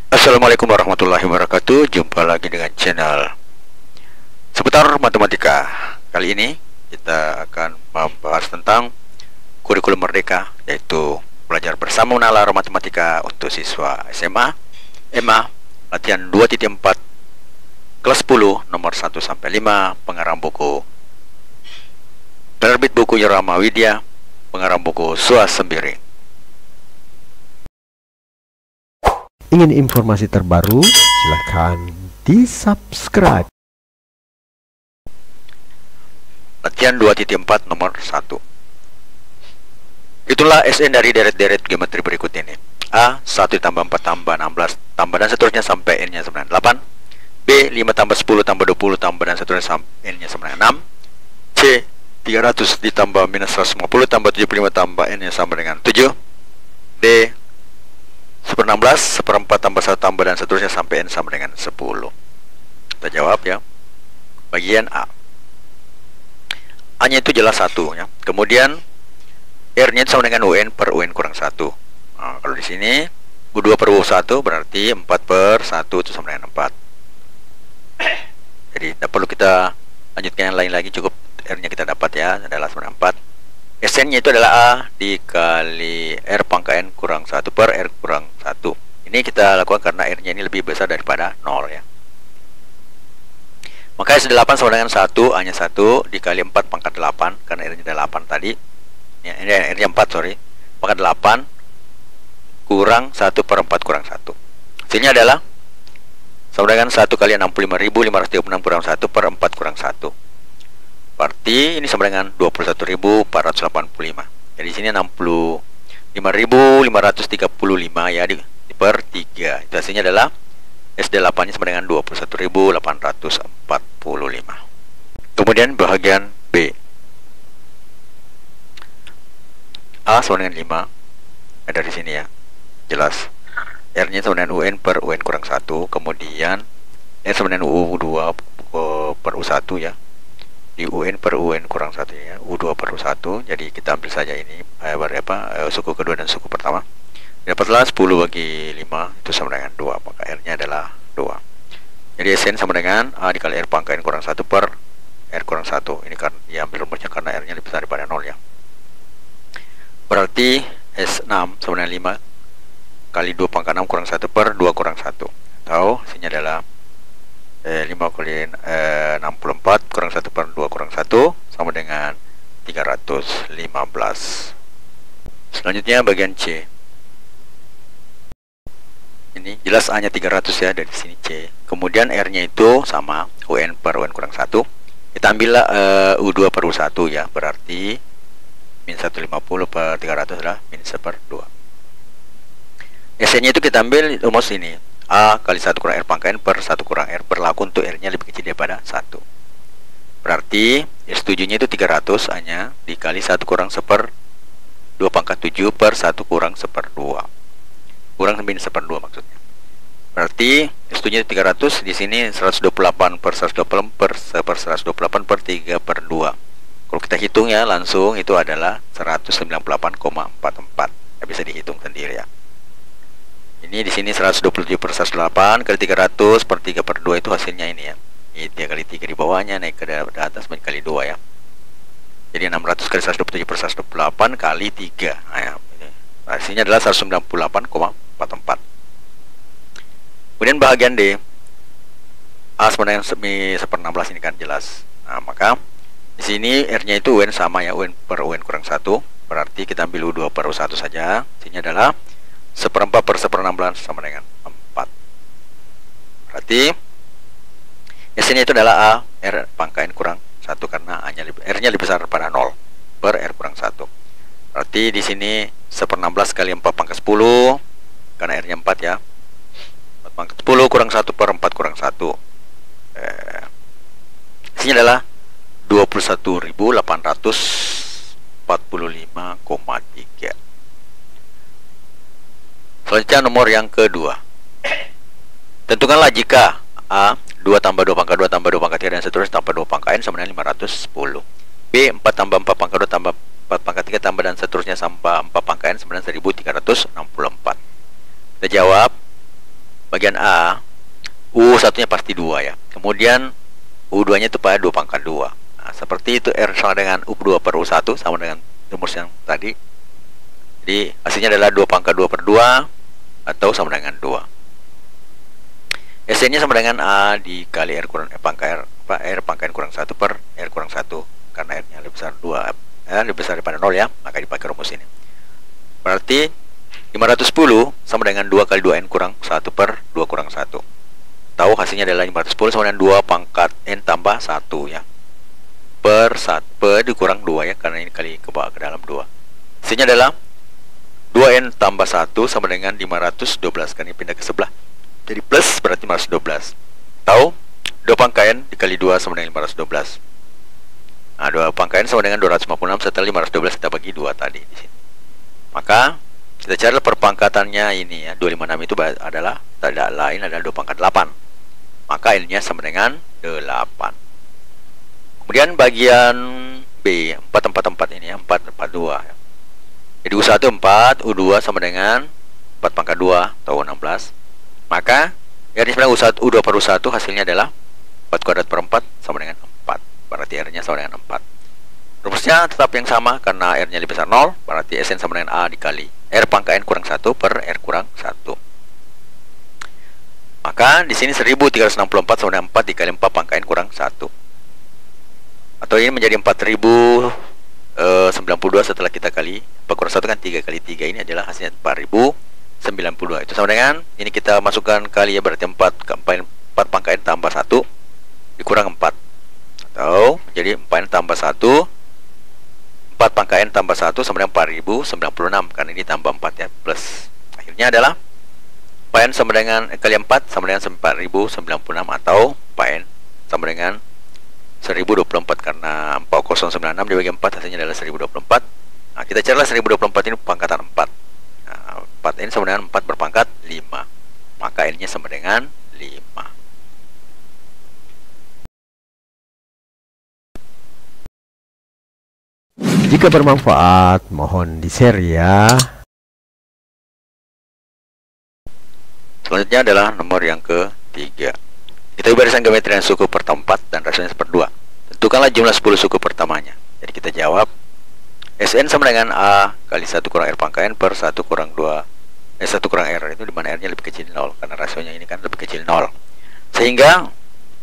Assalamualaikum warahmatullahi wabarakatuh. Jumpa lagi dengan channel seputar matematika. Kali ini kita akan membahas tentang kurikulum merdeka, yaitu belajar bersama menalar matematika untuk siswa SMA, MA, latihan 2.4 kelas 10 nomor 1 sampai 5, pengarang buku penerbit buku Rama Widya, pengarang buku Swasembiri. Ingin informasi terbaru? Silahkan di-subscribe. Latihan 2.4 nomor 1. Itulah SN dari deret-deret geometri berikut ini. A. 1 tambah 4 tambah 16 tambah dan seterusnya sampai N-nya sama dengan 8. B. 5 tambah 10 tambah 20 tambah dan seterusnya sampai N-nya sama dengan 6. C. 300 ditambah minus 150 tambah 75 tambah N-nya sama dengan 7. D. 16, seperempat tambah 1 tambah dan seterusnya sampai N sama dengan 10. Kita jawab ya. Bagian A. A nya itu jelas 1 ya. Kemudian R nya itu sama dengan UN per UN kurang 1. Nah, kalau di sini U2 per U1 berarti 4 per 1 itu sama dengan 4. Jadi tidak perlu kita lanjutkan yang lain lagi, cukup R nya kita dapat ya, adalah sama dengan 4. SN nya itu adalah A dikali R pangkat N kurang 1 per R kurang 1. Ini kita lakukan karena R nya ini lebih besar daripada 0 ya. Maka S8 sama dengan 1, A nya 1 dikali 4 pangkat 8, karena R nya ada 8 tadi ya, ini R nya 4 sorry, pangkat 8 kurang 1 per 4 kurang 1. Hasilnya adalah sama dengan 1 kali 65.536 kurang 1 per 4 kurang 1. Berarti ini sama dengan 21.485. Jadi di sini 65.535 ya di per 3. Itu hasilnya adalah S8 nya sama dengan 21.845. Kemudian bagian B. A sama dengan 5. Ada di sini ya. Jelas. R nya sama dengan UN per UN kurang 1. Kemudian R sama dengan U2 per U1 ya. Di UN per UN kurang 1 ya, U2 per U1. Jadi kita ambil saja ini suku kedua dan suku pertama. Dapatlah 10 bagi 5 itu sama dengan 2, maka R nya adalah 2. Jadi SN sama dengan A dikali R pangkat N kurang 1 per R kurang 1. Ini kan diambil rumusnya karena R nya lebih besar daripada 0 ya. Berarti S6 sama dengan 5 kali 2 pangkat 6 kurang 1 per 2 kurang 1. Atau hasilnya adalah 5 kali 64 kurang 1 per 2 kurang 1 sama dengan 315. Selanjutnya bagian C. Ini jelas A nya 300 ya, dari sini C. Kemudian R nya itu sama UN per UN kurang 1. Kita ambillah U2 per U1 ya, berarti min 150 per 300 adalah min 1 per 2. SN nya itu kita ambil rumus ini, A kali 1 kurang R pangkat N per 1 kurang R, berlaku untuk R nya lebih kecil daripada 1. Berarti S7 nya itu 300, A nya dikali 1 kurang 1 per 2 pangkat 7 per 1 kurang 1 per 2 kurang min 1 per 2 maksudnya. Berarti S7 nya itu 300, di sini 128 per 128 per 128 per 3 per 2. Kalau kita hitung ya langsung itu adalah 198,44. Ya, bisa dihitung sendiri ya. Ini di sini 127 per 108 kali 300 per 3 per 2 itu hasilnya ini ya. Ini 3 kali 3 di bawahnya naik ke atas kali 2 ya. Jadi 600 kali 127 per 108 kali 3. Nah, ya. Hasilnya adalah 198,44. Kemudian bagian D. A sama dengan 1/16 ini kan jelas. Nah, maka di sini R-nya itu UN sama ya, UN per UN kurang 1. Berarti kita ambil U2 per U1 saja. Hasilnya adalah 1/4 per 1/16 sama dengan 4. Berarti S nya itu adalah A R pangkat N kurang 1 karena A nya R nya lebih besar daripada 0 per R kurang 1. Berarti di sini 1/16 kali 4 pangkat 10 karena R nya 4 ya. 4 pangkat 10 kurang 1 per 4 kurang 1. Isinya adalah 21.845,3. Selanjutnya nomor yang kedua. Tentukanlah jika A 2 tambah 2 pangkat 2 tambah 2 pangkat 3 dan seterusnya tambah 2 pangkat N sama dengan 510. B 4 tambah 4 pangkat 2 tambah 4 pangkat 3 tambah dan seterusnya sampai 4 pangkat N sama dengan 1364. Kita jawab. bagian A, U1 nya pasti 2 ya. Kemudian U2 nya itu pada 2 pangkat 2. Nah, seperti itu R sama dengan U2 per U1 sama dengan rumus yang tadi. Jadi hasilnya adalah 2 pangkat 2 per 2 atau sama dengan 2. Sn nya sama dengan A dikali R kurang pangkat R pangkat N kurang 1 per R kurang 1. Karena R nya lebih besar 2, lebih besar daripada 0 ya, maka dipakai rumus ini. Berarti 510 sama dengan 2 kali 2N kurang 1 per 2 kurang 1. Tahu hasilnya adalah 510 sama dengan 2 pangkat N tambah 1 ya. Per 1 dikurang 2 ya, karena ini kali ke bawah ke dalam 2. Hasilnya adalah 2N tambah 1 sama dengan 512, kan ini pindah ke sebelah. Jadi plus berarti 512. Tahu 2 pangkat N dikali 2 sama dengan 512. Nah, 2 pangkat N sama dengan 256 setelah 512 kita bagi 2 tadi di sini. Maka kita cari perpangkatannya ini ya, 256 itu adalah tidak lain adalah 2 pangkat 8. Maka N nya sama dengan 8. Kemudian bagian B, 444 ini ya, 442 ya. Jadi U1 4, U2 sama dengan 4 pangkat 2 atau 16. Maka R nya sebenarnya U1, U2 per U1 hasilnya adalah 4 kuadrat per 4 sama dengan 4. Berarti R nya sama dengan 4. Rumusnya tetap yang sama karena R nya lebih besar 0, berarti Sn sama dengan A dikali R pangkat N kurang 1 per R kurang 1. Maka di sini 1364 sama dengan 4 dikali 4 pangkat N kurang 1. Atau ini menjadi 4092 setelah kita kali 4 kurang 1 kan 3 kali 3, ini adalah hasilnya 4092. Itu sama dengan ini kita masukkan kali ya, berarti 4 pangkat N tambah 1 dikurang 4. Atau menjadi 4N tambah 1, 4 pangkat N tambah 1 sama dengan 4096, karena ini tambah 4 ya, plus. Akhirnya adalah 4N sama dengan kali 4 sama dengan 4096, atau 4N sama dengan 1024, karena 4096 dibagi 4 hasilnya adalah 1024. Nah, kita carilah 1024 ini pangkatan 4. Nah, 4N sama dengan 4 berpangkat 5. Maka N nya sama dengan 5. Jika bermanfaat, mohon di-share ya. Selanjutnya adalah nomor yang ketiga. Kita barisan geometri suku pertempat dan rasionya seperdua. Tentukanlah jumlah 10 suku pertamanya. Jadi kita jawab Sn sama dengan A kali 1 kurang R pangkat N per 1 kurang 2 1 kurang R, itu dimana R nya lebih kecil 0, karena rasionya ini kan lebih kecil 0. Sehingga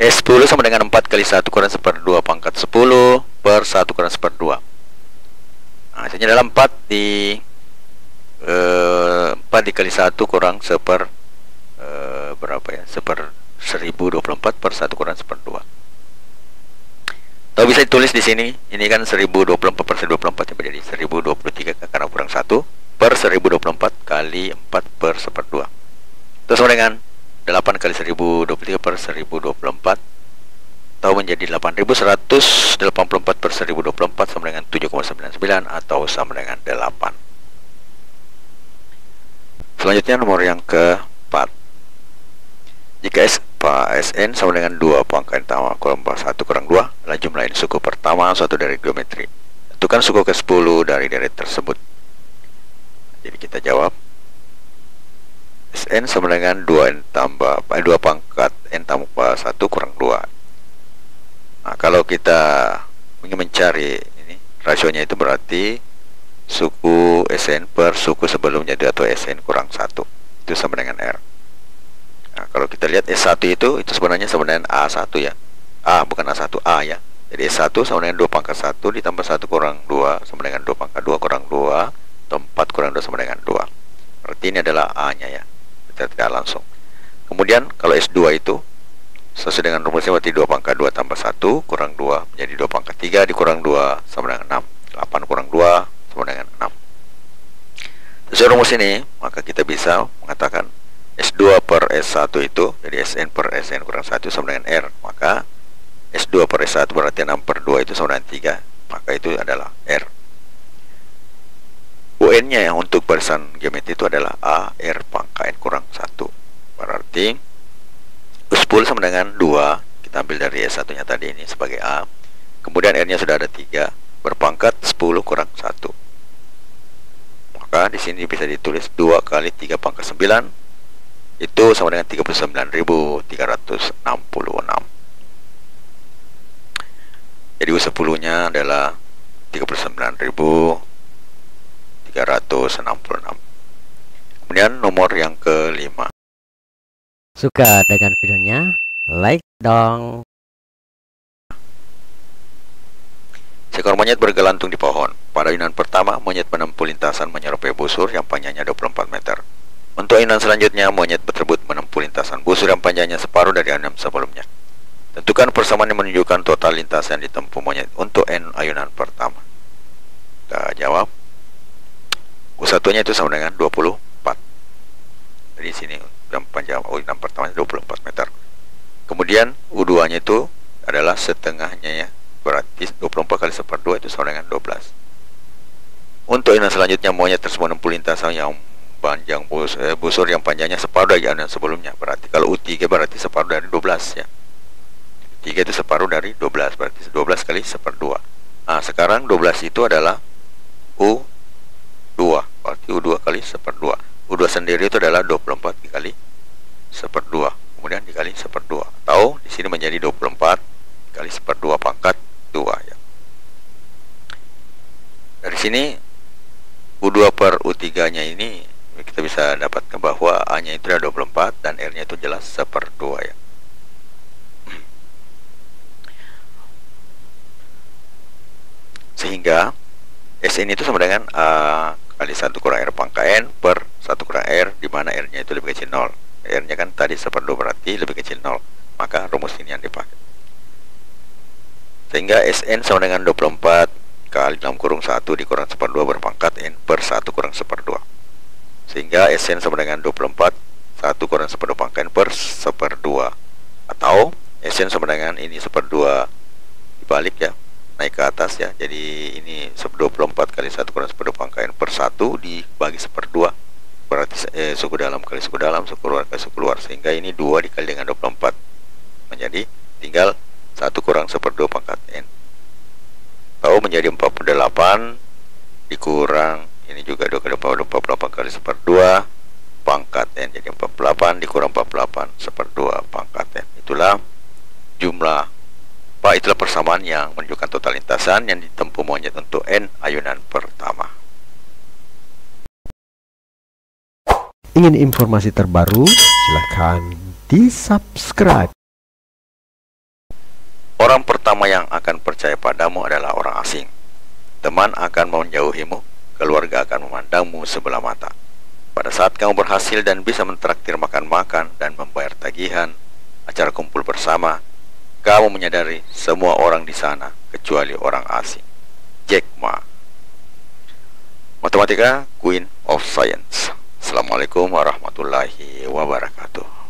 S10 sama dengan 4 kali 1 kurang 1/2 pangkat 10 per 1 kurang 1/2. Nah, hasilnya adalah 4 dikali 1 kurang berapa ya? 1024 per 1 kurang 1/2. Atau bisa ditulis di sini, ini kan 1024 per 1024 yang menjadi 1023 karena kurang 1 per 1024 kali 4 per 1/2. Itu sama dengan 8 kali 1023 per 1024, atau menjadi 8184 per 1024 sama dengan 7,99 atau sama dengan 8. Selanjutnya nomor yang keempat. Jika Sn sama dengan 2 pangkat N tambah 1 kurang 2 adalah jumlah N suku pertama suatu dari geometri. Tentukan suku ke-10 dari deret tersebut. Jadi kita jawab Sn sama dengan 2 pangkat N tambah 1 kurang 2. Nah, kalau kita ingin mencari ini rasionya, itu berarti suku Sn per suku sebelumnya atau Sn kurang 1 itu sama dengan R. Nah, kalau kita lihat S1 itu sebenarnya sama dengan A1 ya. Bukan A1, A ya. Jadi S1 sama dengan 2 pangkat 1 ditambah 1 kurang 2 sama dengan 2 pangkat 2 kurang 2 atau 4 kurang 2 sama dengan 2. Berarti ini adalah A nya ya. Kita lihat langsung. Kemudian kalau S2 itu sesuai dengan rumusnya, berarti 2 pangkat 2 tambah 1 kurang 2 menjadi 2 pangkat 3 dikurang 2 sama dengan 6. 8 kurang 2 sama dengan 6. Sesuai rumus ini, maka kita bisa mengatakan S2 per S1 itu, jadi Sn per Sn kurang 1 sama dengan R. Maka S2 per S1 berarti 6 per 2 itu sama dengan 3. Maka itu adalah R. UN nya yang untuk barisan geometri itu adalah A R pangkat N kurang 1. Berarti U10 sama dengan 2. Kita ambil dari S1 nya tadi ini sebagai A. Kemudian R nya sudah ada 3 berpangkat 10 kurang 1. Maka di sini bisa ditulis 2 kali 3 pangkat 9 itu sama dengan 39.366. Jadi U10 nya adalah 39.366. Kemudian nomor yang kelima. Suka dengan videonya? Like dong. Seekor monyet bergelantung di pohon. Pada ayunan pertama, monyet menempuh lintasan menyerupai busur yang panjangnya 24 meter. Untuk ayunan selanjutnya, monyet berebut menempuh lintasan busur yang panjangnya separuh dari ayunan sebelumnya. Tentukan persamaan yang menunjukkan total lintasan yang ditempuh monyet untuk N ayunan pertama. Kita jawab. U1 nya itu sama dengan 24. Jadi sini yang panjang ayunan pertama 24 meter. Kemudian U2 nya itu adalah setengahnya ya. Berarti 24 kali 1/2 itu sama dengan 12. Untuk ayunan selanjutnya, monyet tersebut menempuh lintasan yang panjang busur yang panjangnya separuh dari ayunan sebelumnya. Berarti kalau U3 berarti separuh dari 12 ya. 3 itu separuh dari 12, berarti 12 kali 1/2. Nah, sekarang 12 itu adalah U2, berarti U2 kali 1/2. U2 sendiri itu adalah 24 dikali 1/2, kemudian dikali 1/2. Atau di sini menjadi 24 kali 1/2 pangkat 2 ya. Dari sini U2 per U3 nya ini kita bisa dapatkan bahwa A nya itu adalah 24 dan R nya itu jelas 1/2 ya. Sehingga Sn itu sama dengan A kali 1 kurang R pangkat N per 1 kurang R, di mana R nya itu lebih kecil 0. R nya kan tadi 1/2 berarti lebih kecil 0. Maka rumus ini yang dipakai. Sehingga Sn sama dengan 24 kali dalam kurung 1 dikurang 1/2 berpangkat N per 1 kurang 1/2. Sehingga Sn sama dengan 24 1 kurang 1/2 pangkat N per 1/2. Atau Sn sama dengan ini 1/2 dibalik ya, naik ke atas ya. Jadi ini 24 kali 1 kurang 1/2 pangkat N per 1 dibagi 1/2. Berarti suku dalam kali suku dalam, suku luar kali suku luar. Sehingga ini 2 dikali dengan 24 menjadi tinggal 1 kurang 1/2 pangkat N. Tahu menjadi 48 dikurang ini juga 2 kali 48 kali 1/2 pangkat N. Jadi 48 dikurang 48 1/2 pangkat N. Itulah jumlah itulah persamaan yang menunjukkan total lintasan yang ditempuh monyet untuk N ayunan pertama. Ingin informasi terbaru? Silahkan di-subscribe. Orang pertama yang akan percaya padamu adalah orang asing. Teman akan menjauhimu, keluarga akan memandangmu sebelah mata. Pada saat kamu berhasil dan bisa mentraktir makan-makan dan membayar tagihan acara kumpul bersama, kamu menyadari semua orang di sana kecuali orang asing. Jack Ma. Matematika, Queen of Science. Assalamualaikum warahmatullahi wabarakatuh.